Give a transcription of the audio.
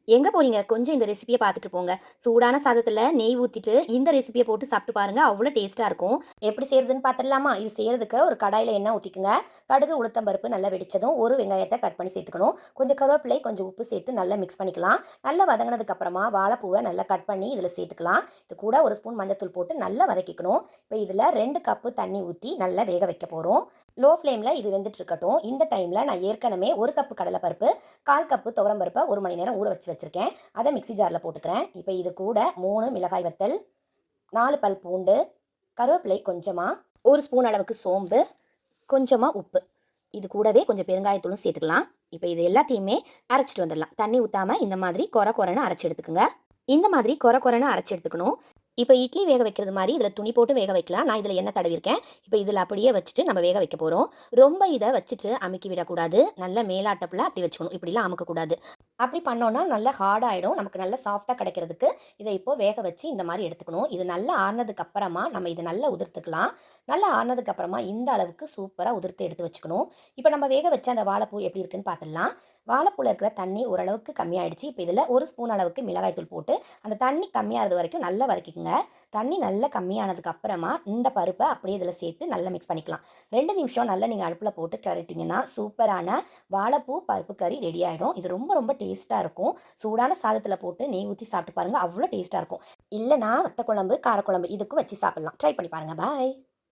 எங்க போறீங்க? கொஞ்சம் இந்த ரெசிபிய பார்த்துட்டு போங்க. சூடான சாதத்துல நெய் ஊத்திட்டு, இந்த ரெசிபிய போட்டு சாப்பிட்டு பாருங்க. அவ்ளோ டேஸ்ட்டா இருக்கும். எப்படி செய்றதுன்னு பார்த்துடலாமா? இது செய்றதுக்கு ஒரு கடாயில எண்ணெய் ஊத்திக்கங்க. கடுகு, உளுத்தம் பருப்பு நல்லா வெடிச்சதும், ஒரு வெங்காயத்த கட் பண்ணி சேர்த்துக்கணும். கொஞ்சம் கருவேப்பிலை, கொஞ்சம் உப்பு சேர்த்து நல்லா மிக்ஸ் பண்ணிக்கலாம். நல்லா வதங்குனதுக்கு அப்புறமா வாழைப்பூவ நல்லா கட் பண்ணி இதில சேர்த்துக்கலாம். இது கூட 1 ஸ்பூன் மஞ்சத்தூள் போட்டு நல்லா வதக்கிக்கணும். இப்போ இதில 2 கப்பு தண்ணி ஊத்தி நல்லா வேக வைக்க போறோம். லோ ஃப்ளேம்ல இது வெந்துட்டு இருக்கட்டும். இந்த டைம்ல நான் ஏற்கனவே 1 கப்பு கடலைப்பருப்பு, 1/4 கப்பு துவரம் பருப்ப 1 மணி நேரம் ஊற வச்சிருக்கேன். அத மிக்ஸி ஜார்ல போட்டுக்கிறேன். இப்போ இது கூட 3 மிளகாய் வத்தல், 4 பல் பூண்டு, கருவேப்பிலை கொஞ்சமா, 1 ஸ்பூன் அளவுக்கு சோம்பு, கொஞ்சமா உப்பு. இது கூடவே கொஞ்சம் பெருங்காயத்தூளும் சேர்த்துக்கலாம். இப்ப இது எல்லாத்தையுமே அரைச்சுட்டு வந்துடலாம். தண்ணி ஊத்தாம இந்த மாதிரி கொர கொரன்னு அரைச்சு எடுத்துக்கங்க. இந்த மாதிரி கொர கொரன்னு அரைச்சு எடுத்துக்கணும். இப்ப இட்லி வேக வைக்கிறது மாரி இதுல துணி போட்டு வேக வைக்கலாம். நான் இதுல எண்ணெய் தடவிருக்கேன். இப்ப இதுல அப்படியே வச்சுட்டு நம்ம வேக வைக்க போறோம். ரொம்ப இத வச்சுட்டு அமுக்கி விடக்கூடாது. நல்ல மேலாட்டப்புல அப்படி வச்சுக்கணும். இப்படிலாம் அமுக்கக்கூடாது. அப்படி பண்ணோம்னா நல்லா ஹார்ட் ஆயிடும். நமக்கு நல்லா சாஃப்ட்டா கிடைக்கிறதுக்கு இத இப்போ வேக வச்சு இந்த மாரி எடுத்துக்கணும். இது நல்லா ஆறுனதுக்கு அப்புறமா நம்ம இத நல்லா உதிர்த்துக்கலாம். நல்லா ஆறுனதுக்கு அப்புறமா இந்த அளவுக்கு சூப்பரா உதிர்த்து எடுத்து வச்சுக்கணும். இப்போ நம்ம வேக வச்ச அந்த வாழைப்பூ எப்படி இருக்குன்னு பார்த்துடலாம். வாழைப்பூல இருக்கிற தண்ணி ஓரளவுக்கு கம்மியாயிடுச்சு. இப்போ இதில 1 ஸ்பூன் அளவுக்கு மிளகாய் தூள் போட்டு அந்த தண்ணி கம்மியாறது வரைக்கும் நல்லா வதக்கிக்கங்க. தண்ணி நல்லா கம்மியானதுக்கு அப்புறமா இந்த பருப்ப அப்படியே இதில சேர்த்து நல்லா மிக்ஸ் பண்ணிக்கலாம். 2 நிமிஷம் நல்லா நீங்க அடுப்புல போட்டு கிளறிட்டீங்கன்னா சூப்பரான வாழைப்பூ பருப்பு கறி ரெடி ஆயிடும். இது ரொம்ப ரொம்ப டேஸ்ட்டா இருக்கும். சூடான சாதத்துல போட்டு நெய் ஊத்தி சாப்பிட்டு பாருங்க. அவ்ளோ டேஸ்ட்டா இருக்கும். இல்லன்னா வத்த குழம்பு, காரக்குழம்பு இதுக்கும் வச்சு சாப்பிடலாம். ட்ரை பண்ணி பாருங்க. பாய்.